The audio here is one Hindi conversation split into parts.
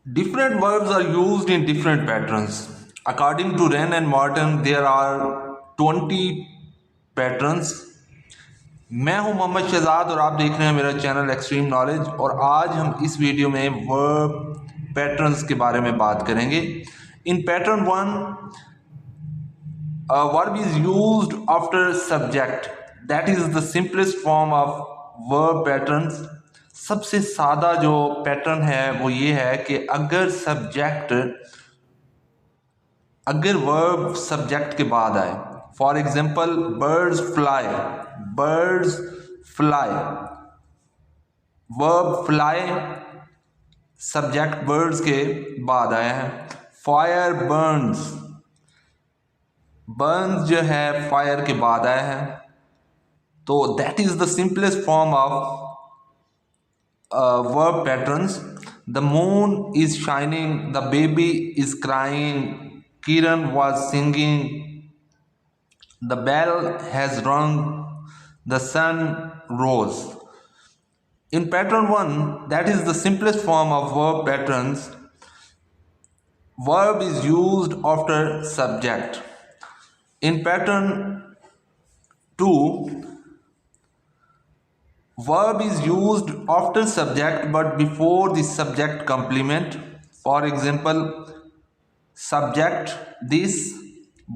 Different verbs are used in different patterns. According to Wren and Morton, there are 20 patterns. मैं हूं मोहम्मद शहजाद और आप देख रहे हैं मेरा चैनल एक्सट्रीम नॉलेज। और आज हम इस वीडियो में वर्ब पैटर्न्स के बारे में बात करेंगे। In pattern one, verb is used after subject, that is the simplest form of verb patterns. सबसे सादा जो पैटर्न है वो ये है कि अगर वर्ब सब्जेक्ट के बाद आए। For example, birds fly, birds fly, verb fly subject birds के बाद आया है। फायर बर्न्स, बर्न्स जो है फायर के बाद आया है। तो that is the simplest form of verb patterns. The moon is shining, the baby is crying, Kiran was singing, the bell has rung, the sun rose. In pattern 1, that is the simplest form of verb patterns, verb is used after subject. In pattern 2, verb is used after subject but before the subject complement. For example, subject this,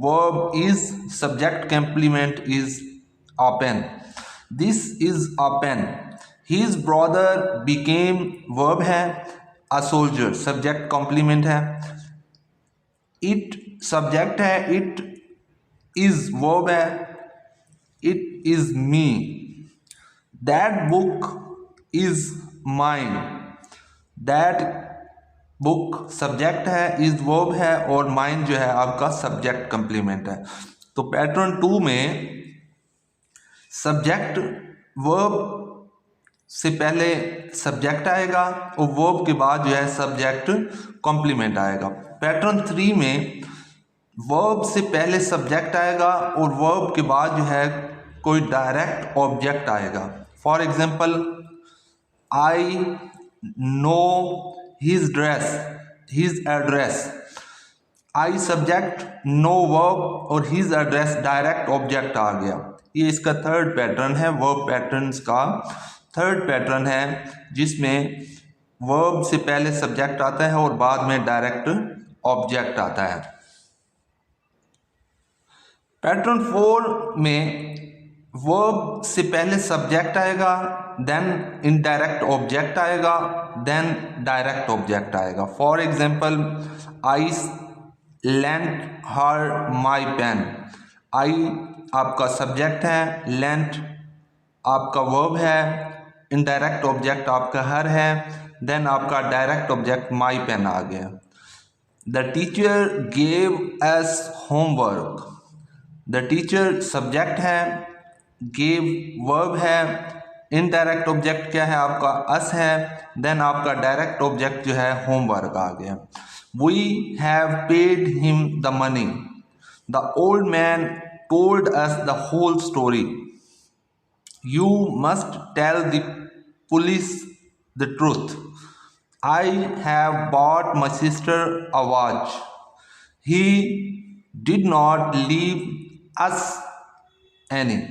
verb is, subject complement is a pen. This is a pen. His brother became, verb है, a soldier, subject complement है. It subject है, it is verb है, it is me. That book is mine. That book subject है, is verb है और mine जो है आपका सब्जेक्ट कंप्लीमेंट है। तो पैटर्न 2 में सब्जेक्ट वर्ब से पहले सब्जेक्ट आएगा और वर्ब के बाद जो है सब्जेक्ट कंप्लीमेंट आएगा। पैटर्न 3 में वर्ब से पहले सब्जेक्ट आएगा और वर्ब के बाद जो है कोई डायरेक्ट ऑब्जेक्ट आएगा। For example, I know his dress, his address, I subject, no verb और हिज एड्रेस डायरेक्ट ऑब्जेक्ट आ गया। ये इसका थर्ड पैटर्न है, वर्ब पैटर्न्स का थर्ड पैटर्न है जिसमें वर्ब से पहले सब्जेक्ट आता है और बाद में डायरेक्ट ऑब्जेक्ट आता है। पैटर्न 4 में वर्ब से पहले सब्जेक्ट आएगा, देन इनडायरेक्ट ऑब्जेक्ट आएगा, देन डायरेक्ट ऑब्जेक्ट आएगा। For example, I lent her my pen, I आपका सब्जेक्ट है, लेंट आपका वर्ब है, इनडायरेक्ट ऑब्जेक्ट आपका हर है, देन आपका डायरेक्ट ऑब्जेक्ट माई पेन आ गया। The teacher gave us homework, the teacher subject है, गेव वर्ब है, इनडायरेक्ट ऑब्जेक्ट क्या है आपका अस है, देन आपका डायरेक्ट ऑब्जेक्ट जो है होमवर्क आ गया। We have paid him the money, the old man told us the whole story, you must tell the police the truth, I have bought my sister a watch, he did not leave us any.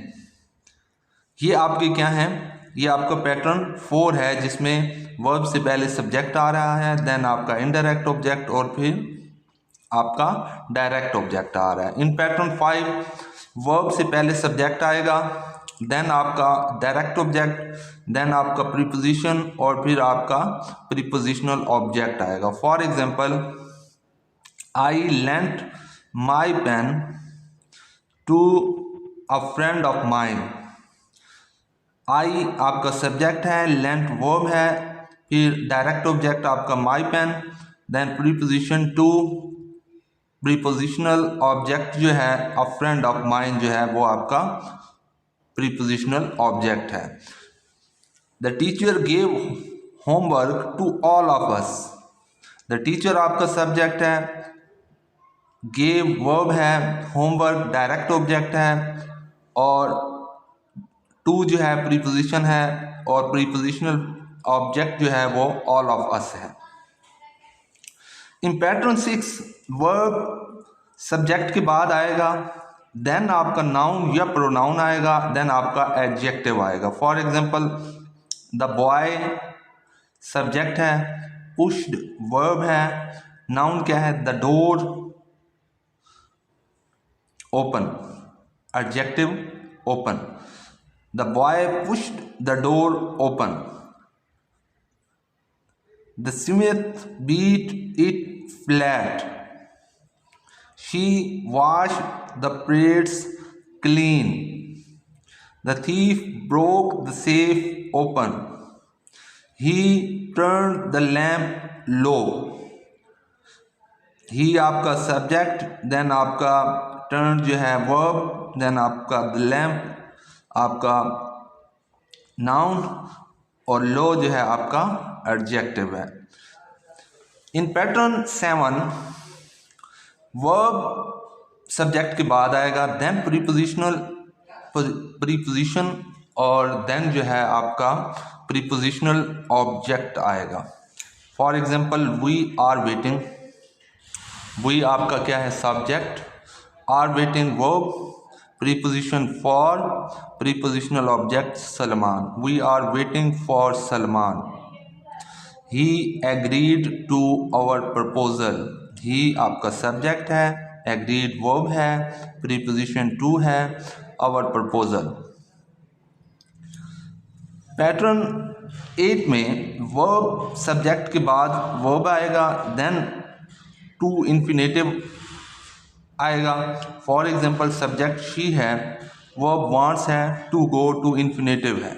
ये आपके क्या हैं, ये आपका पैटर्न 4 है जिसमें वर्ब से पहले सब्जेक्ट आ रहा है, देन आपका इनडायरेक्ट ऑब्जेक्ट और फिर आपका डायरेक्ट ऑब्जेक्ट आ रहा है। इन पैटर्न 5 वर्ब से पहले सब्जेक्ट आएगा, देन आपका डायरेक्ट ऑब्जेक्ट, देन आपका प्रीपोजिशन और फिर आपका प्रीपोजिशनल ऑब्जेक्ट आएगा। For example, I lent my pen to a friend of mine, I आपका सब्जेक्ट है, लेंट वर्ब है, फिर डायरेक्ट ऑब्जेक्ट आपका my pen, then preposition to, prepositional object जो है अ फ्रेंड ऑफ माइन जो है वो आपका प्रीपोजिशनल ऑब्जेक्ट है। The teacher gave homework to all of us, the teacher आपका सब्जेक्ट है, गेव वर्ब है, होमवर्क डायरेक्ट ऑब्जेक्ट है और टू जो है प्रीपोजिशन है और प्रीपोजिशनल ऑब्जेक्ट जो है वो ऑल ऑफ अस है। इन पैटर्न 6 वर्ब सब्जेक्ट के बाद आएगा, देन आपका नाउन या प्रोनाउन आएगा, देन आपका एडजेक्टिव आएगा। For example the boy subject है, पुश्ड वर्ब है, नाउन क्या है, the door open, adjective open. The boy pushed the door open. The smith beat it flat. She washed the plates clean. The thief broke the safe open. He turned the lamp low. He आपका सब्जेक्ट, देन आपका टर्न जो है वर्ब, देन आपका द लैम्प आपका नाउन और लो जो है आपका एडजेक्टिव है। इन पैटर्न 7 वर्ब सब्जेक्ट के बाद आएगा, देन प्रीपोजिशन और देन जो है आपका प्रीपोजिशनल ऑब्जेक्ट आएगा। For example we are waiting, we आपका क्या है subject, are waiting verb, preposition for, prepositional object Salman, we are waiting for Salman. He agreed to our proposal, he आपका सब्जेक्ट है, एग्रीड वर्ब है, प्रीपोजिशन टू है, आवर प्रपोजल। पैटर्न 8 में वर्ब सब्जेक्ट के बाद वर्ब आएगा, देन टू इन्फिनेटिव आएगा। फॉर एग्जांपल सब्जेक्ट शी है, वर्ब वांट्स है, टू गो टू इन्फिनेटिव है।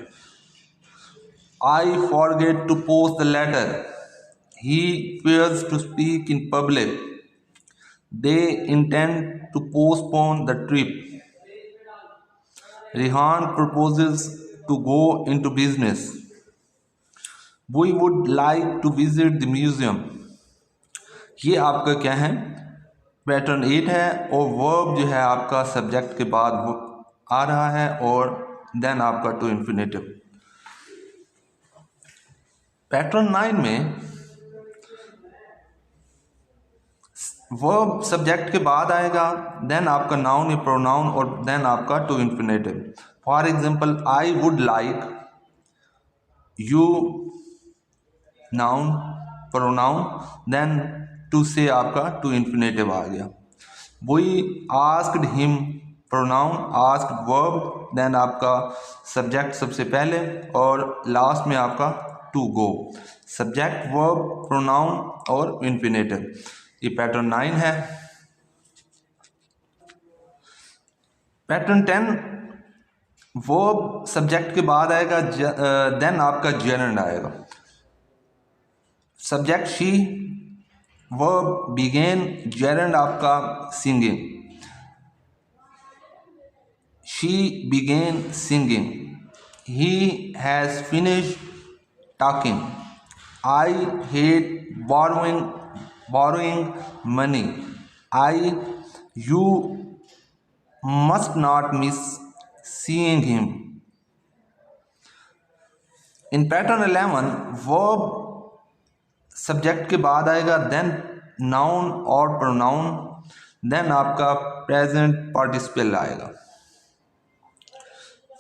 I forget to post the letter. He fears to speak in public. They intend to postpone the trip. Rehan proposes to go into business. We would like to visit the museum. ये आपका क्या है पैटर्न 8 है और वर्ब जो है आपका सब्जेक्ट के बाद वो आ रहा है और देन आपका टू इन्फिनेटिव। पैटर्न 9 में वर्ब सब्जेक्ट के बाद आएगा, देन आपका नाउन या प्रोनाउन और देन आपका to infinitive. For example I would like, you noun pronoun, then to से आपका टू इन्फिनेटिव आ गया। We asked him pronoun, asked verb, then आपका सब्जेक्ट सबसे पहले और लास्ट में आपका to go, subject verb pronoun और इन्फिनेटिव। ये पैटर्न 9 है। पैटर्न 10 वर्ब सब्जेक्ट के बाद आएगा, देन आपका जेरेंड आएगा। Subject she, verb begin, gerund आपका singing, she begin singing. He has finished talking. I hate borrowing money. You must not miss seeing him. In pattern 11 verb subject के बाद आएगा, देन नाउन और प्रोनाउन, देन आपका प्रेजेंट पार्टिसिपल आएगा।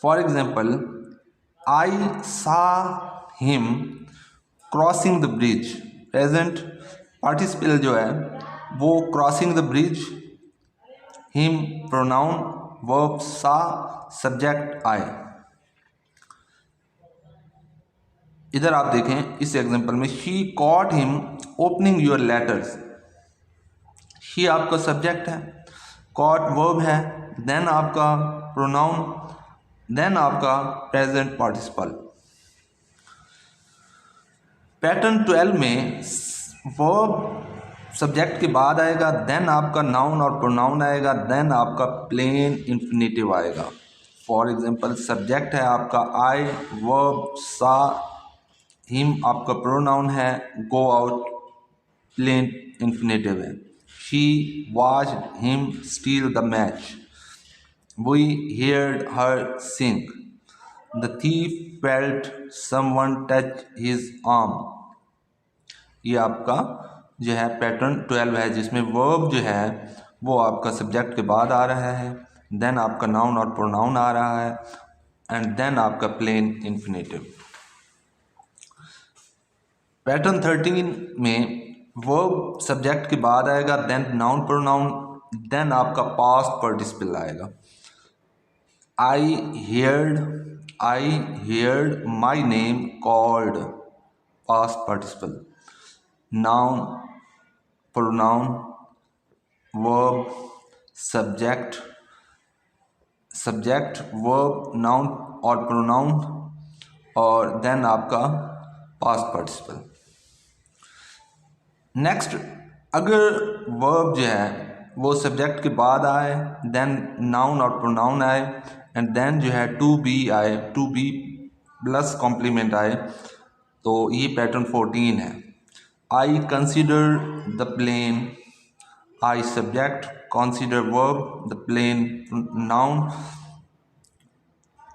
फॉर एग्जांपल आई सा him crossing the bridge, present participle जो है वो crossing the bridge, him pronoun, verb सा, सब्जेक्ट आए। इधर आप देखें इस एग्जांपल में she caught him opening your letters, she आपका सब्जेक्ट है, caught वर्ब है, देन आपका प्रोनाउन, देन आपका प्रेजेंट पार्टिसिपल। पैटर्न 12 में वर्ब सब्जेक्ट के बाद आएगा, देन आपका नाउन और प्रोनाउन आएगा, देन आपका प्लेन इन्फिनेटिव आएगा। फॉर एग्जांपल सब्जेक्ट है आपका आई, वर्ब सा, हिम आपका प्रोनाउन है, गो आउट प्लेन इन्फिनेटिव है। She watched him steal the match, we heard her sing, the thief felt someone touch his arm. ये आपका जो है पैटर्न 12 है, जिसमें वर्ब जो है वो आपका सब्जेक्ट के बाद आ रहा है, देन आपका नाउन और प्रोनाउन आ रहा है, एंड देन आपका प्लेन इन्फिनेटिव। पैटर्न 13 में वर्ब सब्जेक्ट के बाद आएगा, देन नाउन प्रोनाउन, देन आपका पास्ट पार्टिसिपल आएगा। I heard my name called, past participle. Noun pronoun verb subject verb noun और प्रोनाउन, और देन आपका पास्ट पार्टिसिपल। नेक्स्ट, अगर वर्ब जो है वो सब्जेक्ट के बाद आए, देन नाउन और प्रोनाउन आए, एंड देन जो है टू बी आए, टू बी प्लस कॉम्प्लीमेंट आए, तो ये पैटर्न 14 है। I consider the plan, I subject, consider verb, the plan noun,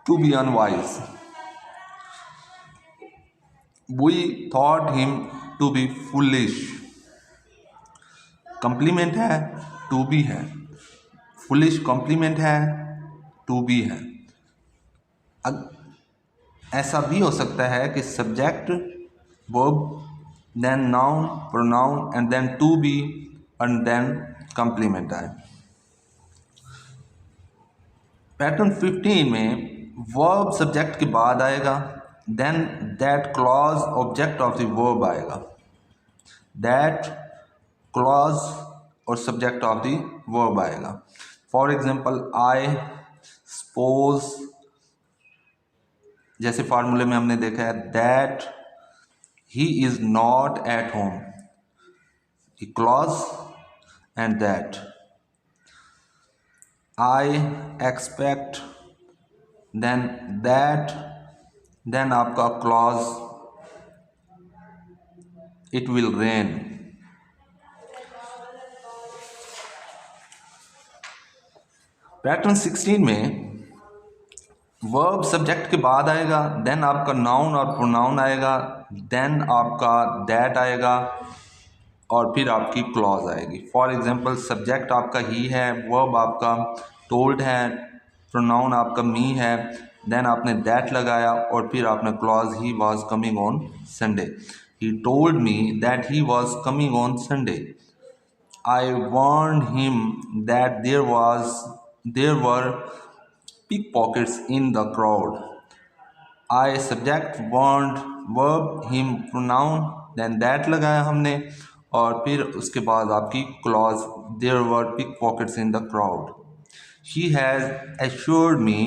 to be unwise, we thought him to be foolish. Complement है, टू बी है, फुलिश कॉम्प्लीमेंट है, टू बी है। ऐसा भी हो सकता है कि subject verb, then noun pronoun, and then to be, and then complement आए। पैटर्न 15 में वर्ब सब्जेक्ट के बाद आएगा, then that clause object of the verb आएगा, दैट क्लॉज और सब्जेक्ट ऑफ द वर्ब आएगा। फॉर एग्जांपल, आई सपोज, जैसे फार्मूले में हमने देखा है, that he is not at home, clause and that. I expect, then that, then आपका clause, it will rain. Pattern 16 में वर्ब सब्जेक्ट के बाद आएगा, देन आपका नाउन और प्रोनाउन आएगा, देन आपका दैट आएगा, और फिर आपकी क्लॉज आएगी। फॉर एग्जांपल, सब्जेक्ट आपका ही है, वर्ब आपका टोल्ड है, प्रोनाउन आपका मी है, देन आपने दैट लगाया, और फिर आपने clause, he was coming on Sunday, he told me that he was coming on Sunday. I warned him that there were pickpockets in the crowd. I subject warned verb him pronoun, then that लगाया हमने, और फिर उसके बाद आपकी clause there were pickpockets in the crowd. She has assured me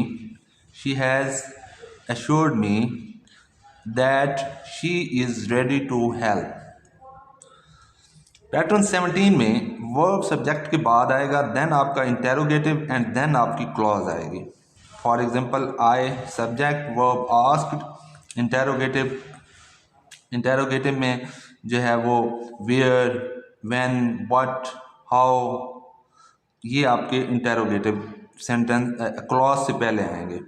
that she is ready to help. Pattern 17 में वर्ब सब्जेक्ट के बाद आएगा, देन आपका इंटेरोगेटिव, एंड देन आपकी क्लॉज आएगी। For example, I subject verb asked, interrogative में जो है वो वेयर, व्हेन, व्हाट, हाउ, ये आपके इंटेरोगेटिव सेंटेंस क्लॉज से पहले आएंगे।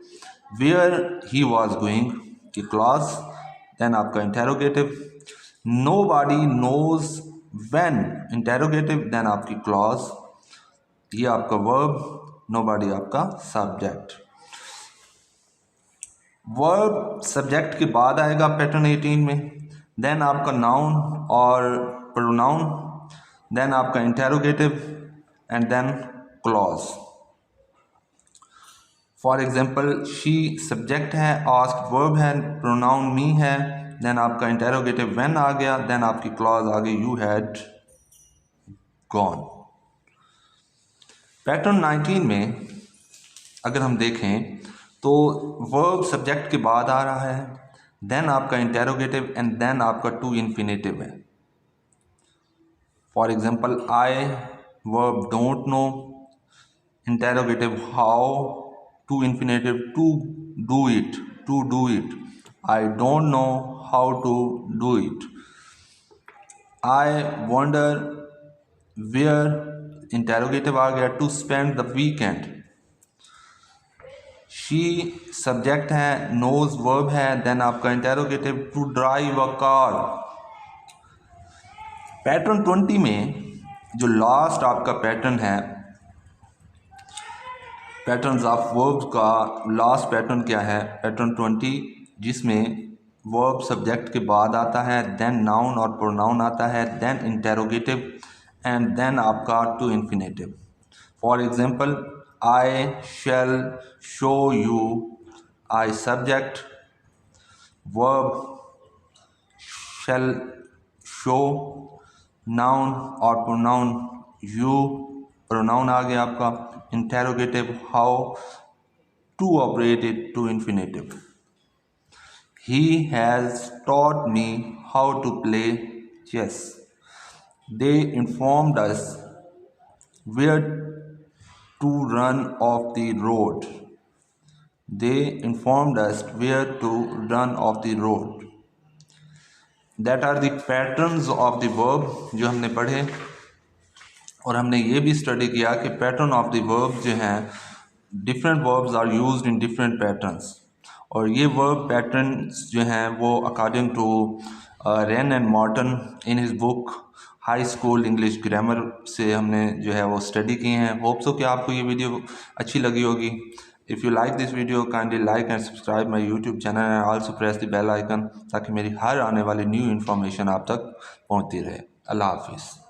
वेयर ही वॉज गोइंग की क्लॉज, देन आपका interrogative. Nobody knows when, interrogative, then आपकी क्लॉज, ये आपका वर्ब, नोबॉडी आपका सब्जेक्ट। वर्ब सब्जेक्ट के बाद आएगा पैटर्न 18 में, देन आपका नाउन और प्रोनाउन, देन आपका interrogative, and then clause. For example, she subject है, आस्क्ड वर्ब है, प्रोनाउन मी है, देन आपका इंटेरोगेटिव व्हेन आ गया, देन आपकी क्लॉज आ गई, यू हैड गॉन। पैटर्न 19 में अगर हम देखें तो वर्ब सब्जेक्ट के बाद आ रहा है, देन आपका इंटेरोगेटिव, एंड देन आपका टू इन्फिनेटिव है। For example, I verb don't know, interrogative how, to infinitive to do it, I don't know how to do it. I wonder where, interrogative आ गया, to spend the weekend. She subject है, नोज वर्ब है, देन आपका interrogative, to drive a car. Pattern 20 में जो लास्ट आपका पैटर्न है, पैटर्न्स ऑफ वर्ब्स का लास्ट पैटर्न क्या है, पैटर्न 20, जिसमें वर्ब सब्जेक्ट के बाद आता है, देन नाउन और प्रोनाउन आता है, देन इंटेरोगेटिव एंड देन आपका to infinitive. For example, I shall show you, I subject, verb shall show, noun और प्रोनाउन यू, प्रोनाउन आ गया आपका, interrogative how, to operated to infinitive. He has taught me how to play chess. They informed us where to run off the road. They informed us where to run off the road. That are the patterns of the verb जो हमने पढ़े, और हमने ये भी स्टडी किया कि पैटर्न ऑफ द वर्ब जो हैं, different verbs are used in different patterns, और ये वर्ब पैटर्न्स जो हैं वो according to Wren and Martin in his book high school English grammar से हमने जो है वो स्टडी किए हैं। होप सो कि आपको ये वीडियो अच्छी लगी होगी। If you like this video kindly like and subscribe my YouTube channel and also press the bell icon, ताकि मेरी हर आने वाली न्यू इन्फॉर्मेशन आप तक पहुँचती रहे। अल्लाह हाफिज़।